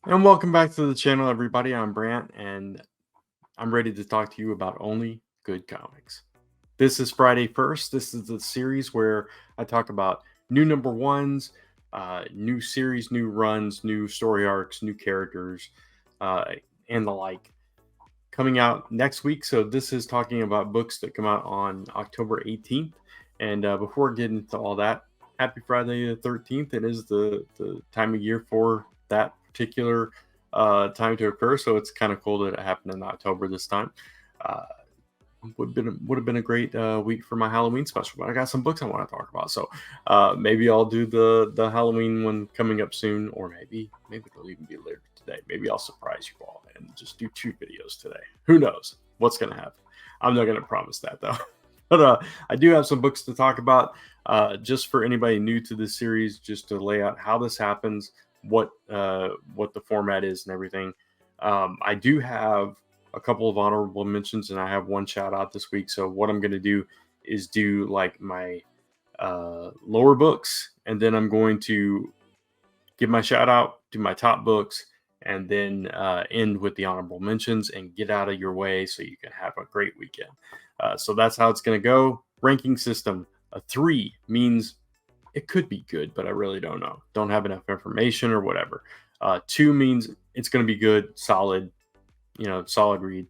And welcome back to the channel, everybody. I'm Brant, and I'm ready to talk to you about only good comics. This is Friday First. This is the series where I talk about new number ones, new series, new runs, new story arcs, new characters, uh, and the like coming out next week. So this is talking about books that come out on October 18th. And before getting into all that, happy Friday the 13th. It is the time of year for that particular time to occur. So it's kind of cool that it happened in October this time. Uh, would have been a great week for my Halloween special, but I got some books I want to talk about. So maybe I'll do the Halloween one coming up soon, or maybe it'll even be later today. Maybe I'll surprise you all and just do 2 videos today. Who knows what's gonna happen? I'm not gonna promise that though. But I do have some books to talk about. Just for anybody new to this series, just to lay out how this happens, what the format is, and everything. I do have a couple of honorable mentions, and I have one shout out this week. So what I'm going to do is do like my lower books, and then I'm going to give my shout out, do my top books, and then end with the honorable mentions and get out of your way so you can have a great weekend. So that's how it's going to go. Ranking system: a 3 means it could be good, but I really don't know. Don't have enough information or whatever. 2 means it's going to be good, solid, solid read.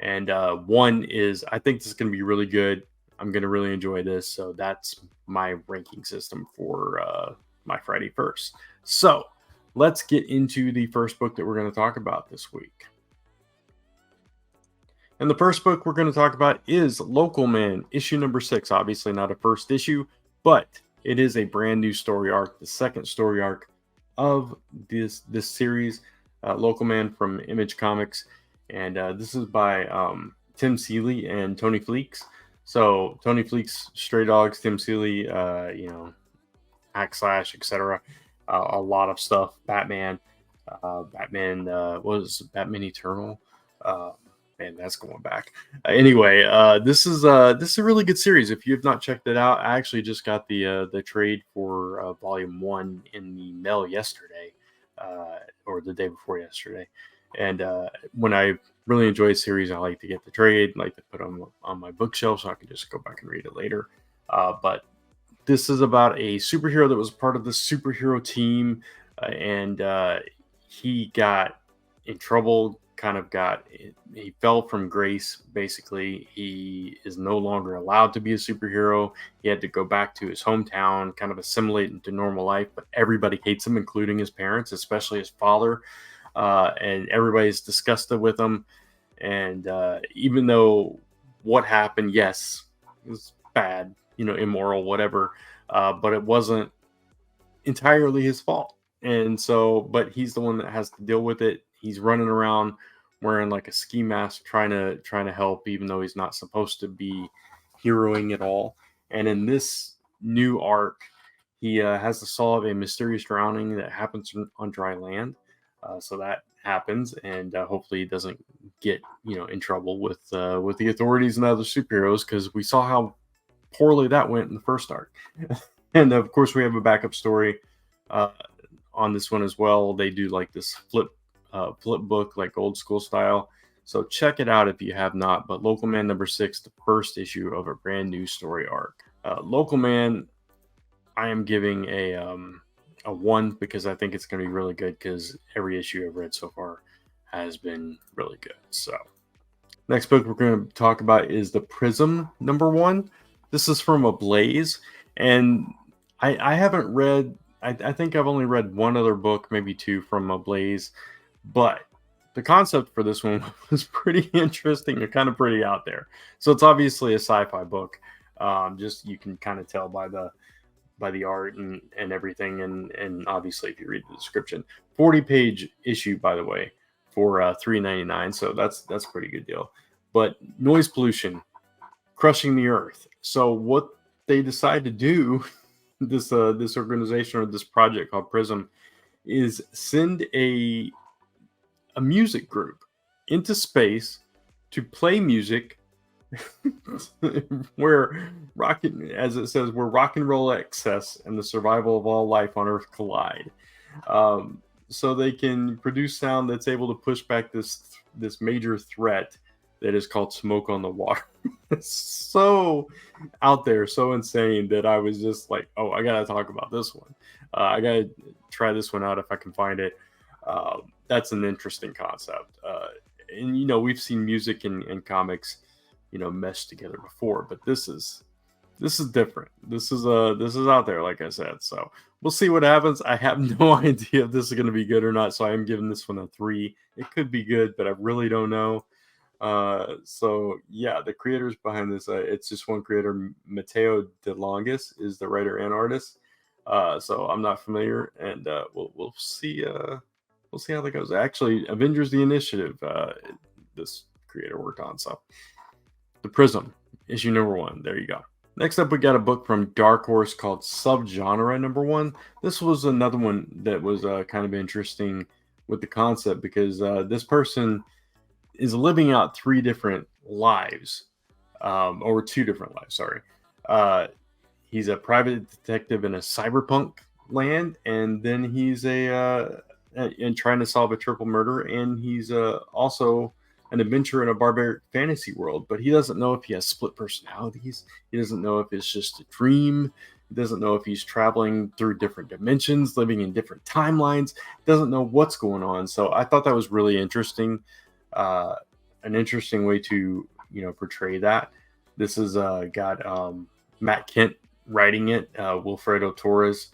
And 1 is I think this is going to be really good. I'm going to really enjoy this. So that's my ranking system for my Friday First. So let's get into the first book that we're going to talk about this week. And the first book we're going to talk about is Local Man, issue number 6. Obviously not a first issue, but it is a brand new story arc, the second story arc of this series, Local Man from Image Comics. And this is by Tim Seeley and Tony Fleecs. So Tony Fleecs, Stray Dogs, Tim Seeley, Hackslash, etc. A lot of stuff. Batman, was Batman Eternal. Man, that's going back. Anyway, this is a really good series. If you have not checked it out, I actually just got the trade for Volume 1 in the mail yesterday, or the day before yesterday. And when I really enjoy a series, I like to get the trade, like to put on my bookshelf so I can just go back and read it later. But this is about a superhero that was part of the superhero team, and he got in trouble. He fell from grace. Basically, he is no longer allowed to be a superhero. He had to go back to his hometown, kind of assimilate into normal life. But everybody hates him, including his parents, especially his father. And everybody's disgusted with him. And even though what happened, yes, it was bad, immoral, whatever, but it wasn't entirely his fault. And so, but he's the one that has to deal with it. He's running around wearing like a ski mask, trying to help, even though he's not supposed to be heroing at all. And in this new arc, he has to solve a mysterious drowning that happens on dry land. So that happens, and hopefully he doesn't get in trouble with the authorities and other superheroes, because we saw how poorly that went in the first arc. And of course, we have a backup story on this one as well. They do like this flip book, like old school style. So check it out if you have not. But Local Man number 6, the first issue of a brand new story arc. Local Man, I am giving a 1 because I think it's going to be really good, because every issue I've read so far has been really good. So next book we're going to talk about is The Prism number 1. This is from Ablaze, and I haven't read, I think I've only read one other book, maybe 2 from Ablaze, but the concept for this one was pretty interesting and kind of pretty out there. So it's obviously a sci-fi book. Just you can kind of tell by the art and everything, and obviously if you read the description. 40-page issue, by the way, for $3.99. So that's a pretty good deal. But noise pollution crushing the earth. So what they decide to do, this organization or this project called Prism, is send a music group into space to play music where as it says, where rock and roll excess and the survival of all life on Earth collide. so they can produce sound that's able to push back this major threat that is called smoke on the water. It's so out there, so insane that I was just like, oh, I gotta talk about this one. I gotta try this one out if I can find it. That's an interesting concept. And we've seen music and comics, mesh together before, but this is different. This is out there, like I said. So we'll see what happens. I have no idea if this is going to be good or not. So I am giving this one a 3. It could be good, but I really don't know. So yeah, the creators behind this, it's just one creator. Matteo De Longis is the writer and artist. So I'm not familiar, and we'll see. We'll see how that goes. Actually, Avengers: The Initiative. This creator worked on. So the Prism issue number 1. There you go. Next up, we got a book from Dark Horse called Subgenre number 1. This was another one that was kind of interesting with the concept, because this person is living out 3 different lives, or 2 different lives, sorry. He's a private detective in a cyberpunk land, and then he's and trying to solve a triple murder, and he's also an adventure in a barbaric fantasy world, but he doesn't know if he has split personalities. He doesn't know if it's just a dream. He doesn't know if he's traveling through different dimensions, living in different timelines. He doesn't know what's going on. So I thought that was really interesting. An interesting way to, portray that. This is got Matt Kent writing it, Wilfredo Torres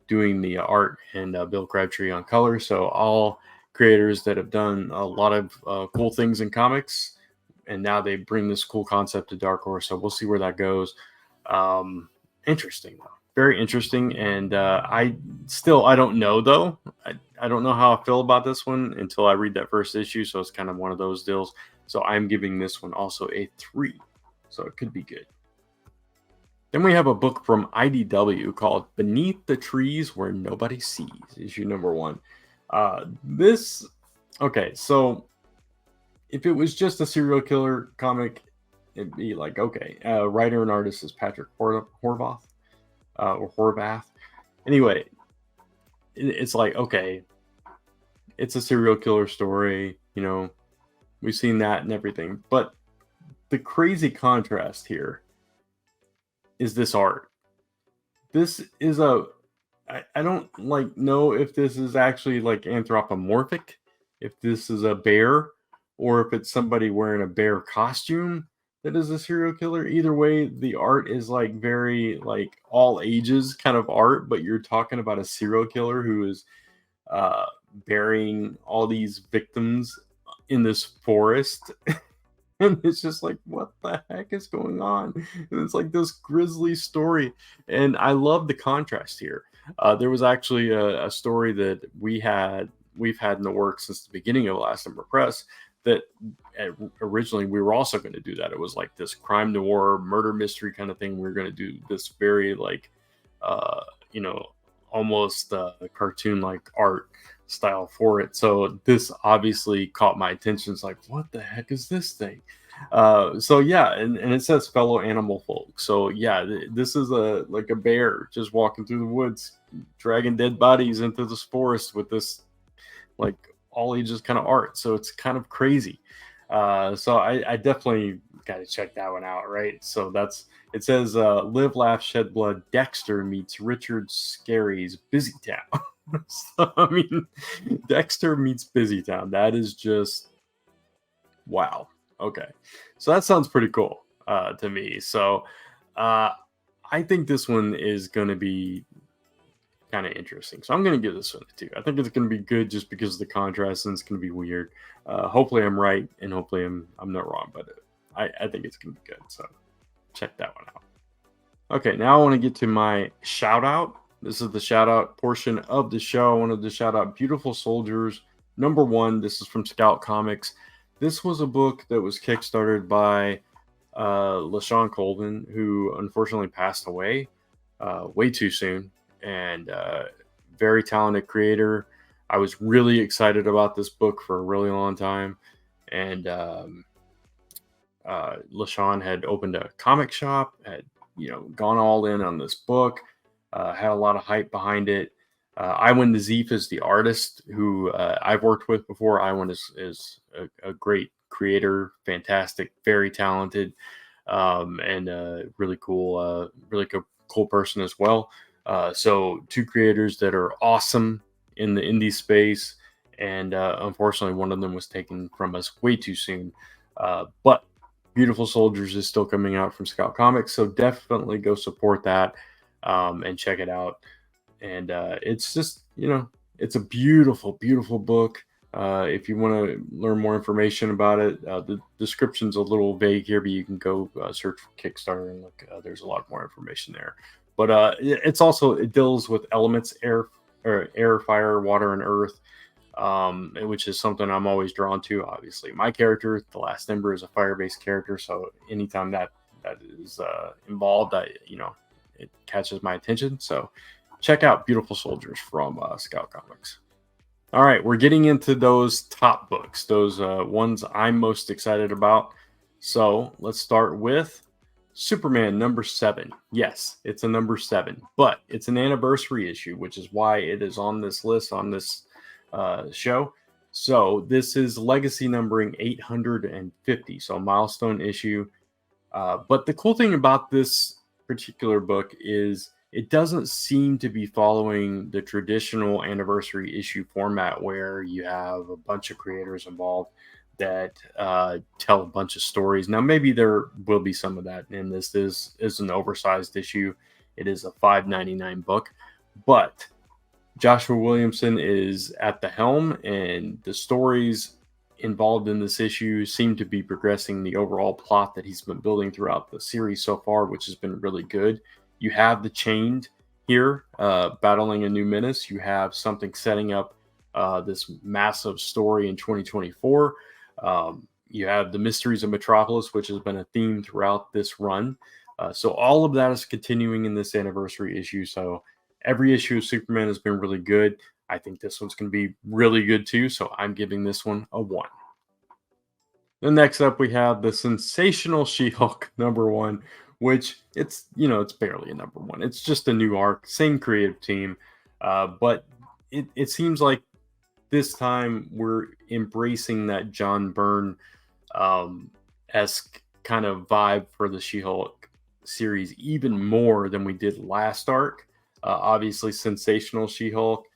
doing the art, and Bill Crabtree on color. So all creators that have done a lot of cool things in comics, and now they bring this cool concept to Dark Horse. So we'll see where that goes. Interesting, though. Very interesting. And I don't know, though. I don't know how I feel about this one until I read that first issue. So it's kind of one of those deals. So I'm giving this one also a 3. So it could be good. Then we have a book from IDW called Beneath the Trees Where Nobody Sees, issue number 1. Okay, so if it was just a serial killer comic, it'd be like, okay, writer and artist is Patrick Horvath, or Horvath. Anyway, it's like, okay, it's a serial killer story, we've seen that and everything. But the crazy contrast here is this art. This is I don't know if this is actually anthropomorphic, if this is a bear, or if it's somebody wearing a bear costume that is a serial killer. Either way, the art is very all ages kind of art, but you're talking about a serial killer who is burying all these victims in this forest. And it's just like, what the heck is going on? And it's like this grisly story. And I love the contrast here. There was actually a story that we've had in the works since the beginning of Last Number Press, that originally we were also going to do that. It was like this crime noir murder mystery kind of thing. We were going to do this very almost cartoon like art style for it. So this obviously caught my attention. It's like, what the heck is this thing? So yeah, and it says fellow animal folk. So yeah, this is a bear just walking through the woods, dragging dead bodies into this forest with this all ages kind of art. So it's kind of crazy. So I definitely got to check that one out, right? So it says Live, Laugh, Shed Blood, Dexter meets Richard Scarry's Busy Town. So, I mean, Dexter meets Busy Town. That is just wow. Okay. So that sounds pretty cool to me. So I think this one is going to be kind of interesting. So I'm going to give this one a 2. I think it's going to be good just because of the contrast, and it's going to be weird. Hopefully I'm right, and hopefully I'm not wrong, but I think it's going to be good. So check that one out. Okay, now I want to get to my shout out. This is the shout out portion of the show. I wanted to shout out Beautiful Soldiers number 1. This is from Scout Comics. This was a book that was kickstarted by LaShawn Colvin, who unfortunately passed away way too soon, and very talented creator. I was really excited about this book for a really long time, and LaShawn had opened a comic shop, had gone all in on this book, had a lot of hype behind it. Iwan Nazif is the artist who I've worked with before. Iwan is a great creator, fantastic, very talented, and cool person as well. So two creators that are awesome in the indie space, and unfortunately, one of them was taken from us way too soon. But Beautiful Soldiers is still coming out from Scout Comics, so definitely go support that and check it out. And it's just, it's a beautiful, beautiful book. If you want to learn more information about it, the description's a little vague here, but you can go search for Kickstarter and look. There's a lot more information there. But it deals with elements, air, fire, water, and earth, which is something I'm always drawn to. Obviously, my character, the Last Ember, is a fire-based character, so anytime that is involved, it catches my attention. So check out Beautiful Soldiers from Scout Comics. All right, we're getting into those top books, those ones I'm most excited about. So let's start with Superman number 7. Yes, it's a number 7, but it's an anniversary issue, which is why it is on this list, on this show. So this is legacy numbering 850, so a milestone issue. But the cool thing about this particular book is it doesn't seem to be following the traditional anniversary issue format where you have a bunch of creators involved that tell a bunch of stories. Now, maybe there will be some of that in this. This is an oversized issue. It is a $5.99 book, but Joshua Williamson is at the helm, and the stories involved in this issue seem to be progressing the overall plot that he's been building throughout the series so far, which has been really good. You have the Chained here battling a new menace. You have something setting up this massive story in 2024. You have the Mysteries of Metropolis, which has been a theme throughout this run. So all of that is continuing in this anniversary issue. So every issue of Superman has been really good. I think this one's going to be really good too. So I'm giving this one a 1. Then next up, we have the Sensational She-Hulk number 1, which it's barely a number 1. It's just a new arc, same creative team. But it seems like this time we're embracing that John Byrne esque kind of vibe for the She-Hulk series even more than we did last arc. Obviously, Sensational She-Hulk,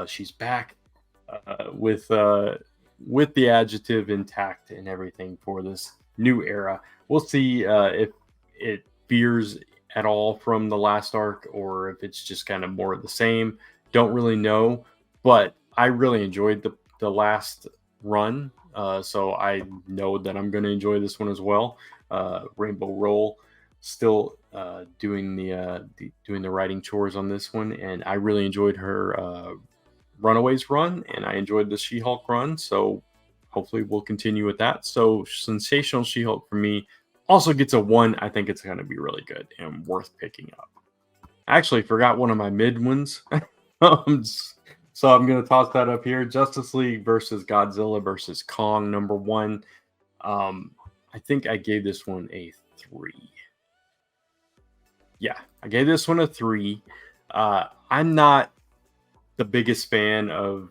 she's back with the adjective intact and everything for this new era. We'll see if it veers at all from the last arc or if it's just kind of more of the same. Don't really know, but I really enjoyed the last run, so I know that I'm going to enjoy this one as well. Rainbow Roll still doing the writing chores on this one, and I really enjoyed her Runaways run, and I enjoyed the She-Hulk run, so hopefully we'll continue with that. So Sensational She-Hulk for me also gets a 1. I think it's going to be really good and worth picking up. I actually forgot one of my mid ones. So I'm going to toss that up here. Justice League versus Godzilla versus Kong number 1. I think I gave this one a 3. Yeah, I gave this one a 3. I'm not the biggest fan of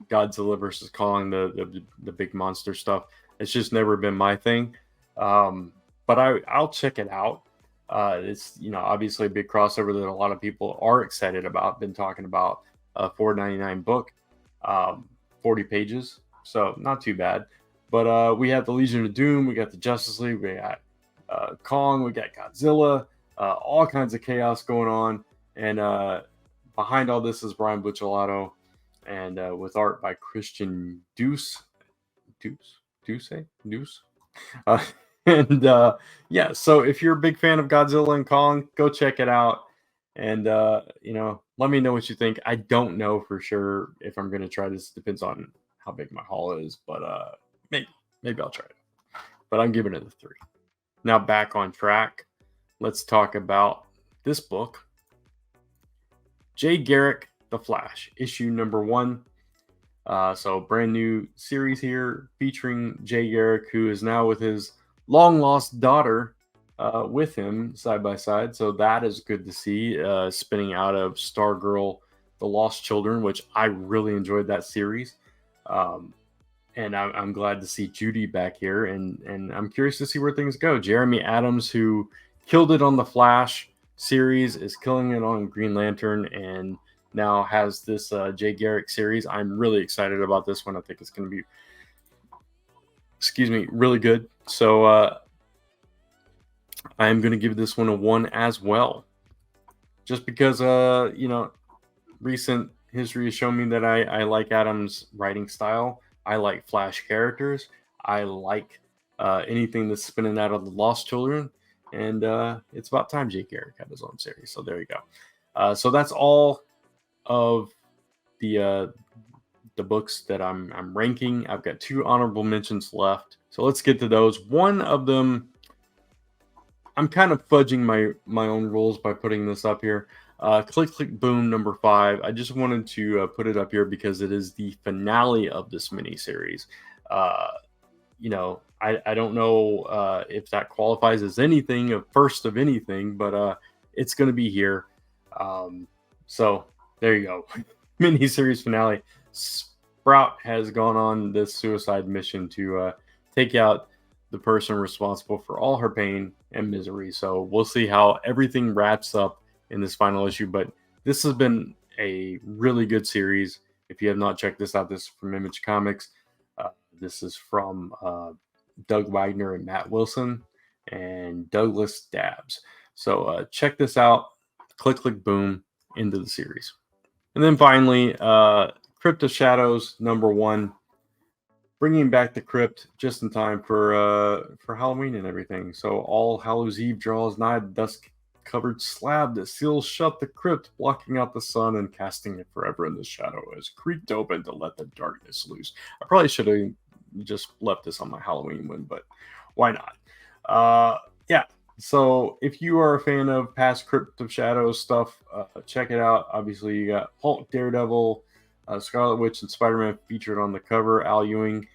Godzilla versus Kong, the big monster stuff. It's just never been my thing. But I'll check it out. It's obviously a big crossover that a lot of people are excited about. Been talking about a $4.99 book, 40 pages, so not too bad. But we have the Legion of Doom, we got the Justice League, we got Kong, we got Godzilla, all kinds of chaos going on. And behind all this is Brian Buccellato, and with art by Christian Deuce. Yeah, so if you're a big fan of Godzilla and Kong, go check it out. And let me know what you think. I don't know for sure if I'm going to try this. Depends on how big my haul is, but maybe I'll try it. But I'm giving it a 3. Now back on track. Let's talk about this book. J. Garrick, The Flash, issue number 1. So brand new series here featuring Jay Garrick, who is now with his long lost daughter with him side by side. So that is good to see, spinning out of Stargirl The Lost Children, which I really enjoyed that series. And I'm glad to see Judy back here, and I'm curious to see where things go. Jeremy Adams, who killed it on the Flash series, is killing it on Green Lantern, and now has this Jay Garrick series. I'm really excited about this one. I think it's going to be, really good. So I am going to give this one a 1 as well, just because recent history has shown me that I like Adams' writing style. I like Flash characters. I like anything that's spinning out of the Lost Children. And it's about time Jake Garrick had his own series. So there you go. So that's all of the books that I'm ranking. I've got 2 honorable mentions left. So let's get to those. One of them, I'm kind of fudging my own rules by putting this up here. Click Click Boom number 5. I just wanted to put it up here because it is the finale of this miniseries. I don't know if that qualifies as anything, a first of anything, but it's going to be here. So there you go. Miniseries finale. Sprout has gone on this suicide mission to take out the person responsible for all her pain and misery. So we'll see how everything wraps up in this final issue, but this has been a really good series. If you have not checked this out, this is from Image Comics. This is from Doug Wagner and Matt Wilson and Douglas Dabbs. So check this out. Click Click Boom into the series. And then finally, Crypt of Shadows number 1, bringing back the crypt just in time for Halloween and everything. So All Hallows Eve draws nigh. The dust-covered slab that seals shut the crypt, blocking out the sun and casting it forever in the shadow, has creaked open to let the darkness loose. I probably should have just left this on my Halloween one, but why not? Yeah. So if you are a fan of past Crypt of Shadows stuff, check it out. Obviously, you got Hulk, Daredevil, Scarlet Witch, and Spider-Man featured on the cover. Al Ewing,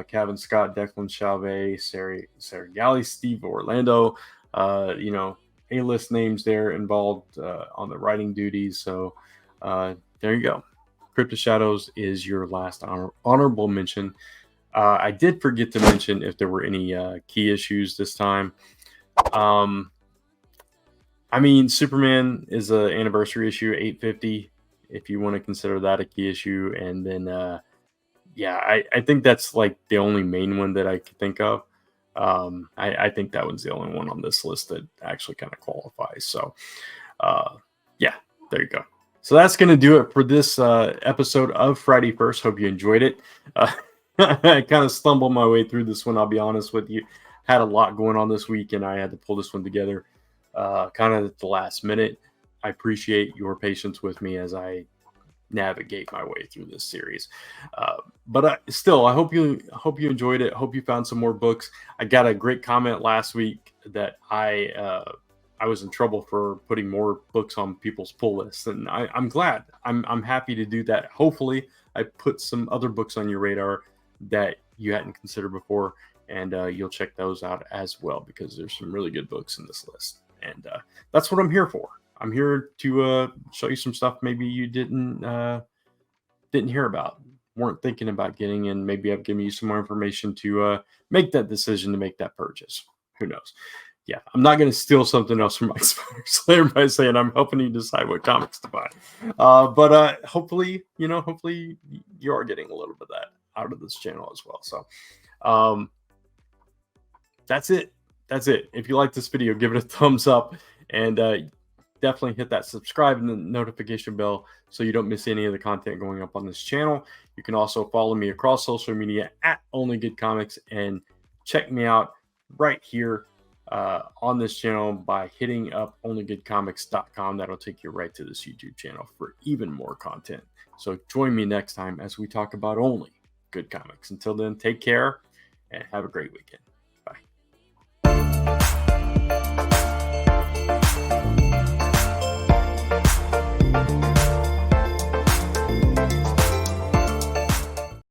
Kevin Scott, Declan Chauvet, Sarah Galley, Steve Orlando. A-list names there involved on the writing duties. So there you go. Crypt of Shadows is your last honorable mention. I did forget to mention if there were any key issues this time. Superman is an anniversary issue, 850, if you want to consider that a key issue. And then, I think that's like the only main one that I could think of. I think that one's the only one on this list that actually kind of qualifies. So, there you go. So that's going to do it for this episode of Friday First. Hope you enjoyed it. I kind of stumbled my way through this one, I'll be honest with you. Had a lot going on this week, and I had to pull this one together kind of at the last minute. I appreciate your patience with me as I navigate my way through this series. But still, I hope you enjoyed it. Hope you found some more books. I got a great comment last week that I was in trouble for putting more books on people's pull lists, and I'm glad. I'm happy to do that. Hopefully, I put some other books on your radar that you hadn't considered before, and you'll check those out as well, because there's some really good books in this list, and that's what I'm here for. I'm here to show you some stuff maybe you didn't hear about, weren't thinking about getting, and maybe I've given you some more information to make that decision to make that purchase. Who knows? Yeah, I'm not going to steal something else from my Slayer by saying I'm helping you decide what comics to buy. But hopefully you are getting a little bit of that out of this channel as well. So that's it. If you like this video, give it a thumbs up, and definitely hit that subscribe and the notification bell so you don't miss any of the content going up on this channel. You can also follow me across social media at Only Good Comics, and check me out right here on this channel by hitting up onlygoodcomics.com. That'll take you right to this YouTube channel for even more content. So join me next time as we talk about only good comics. Until then, take care and have a great weekend.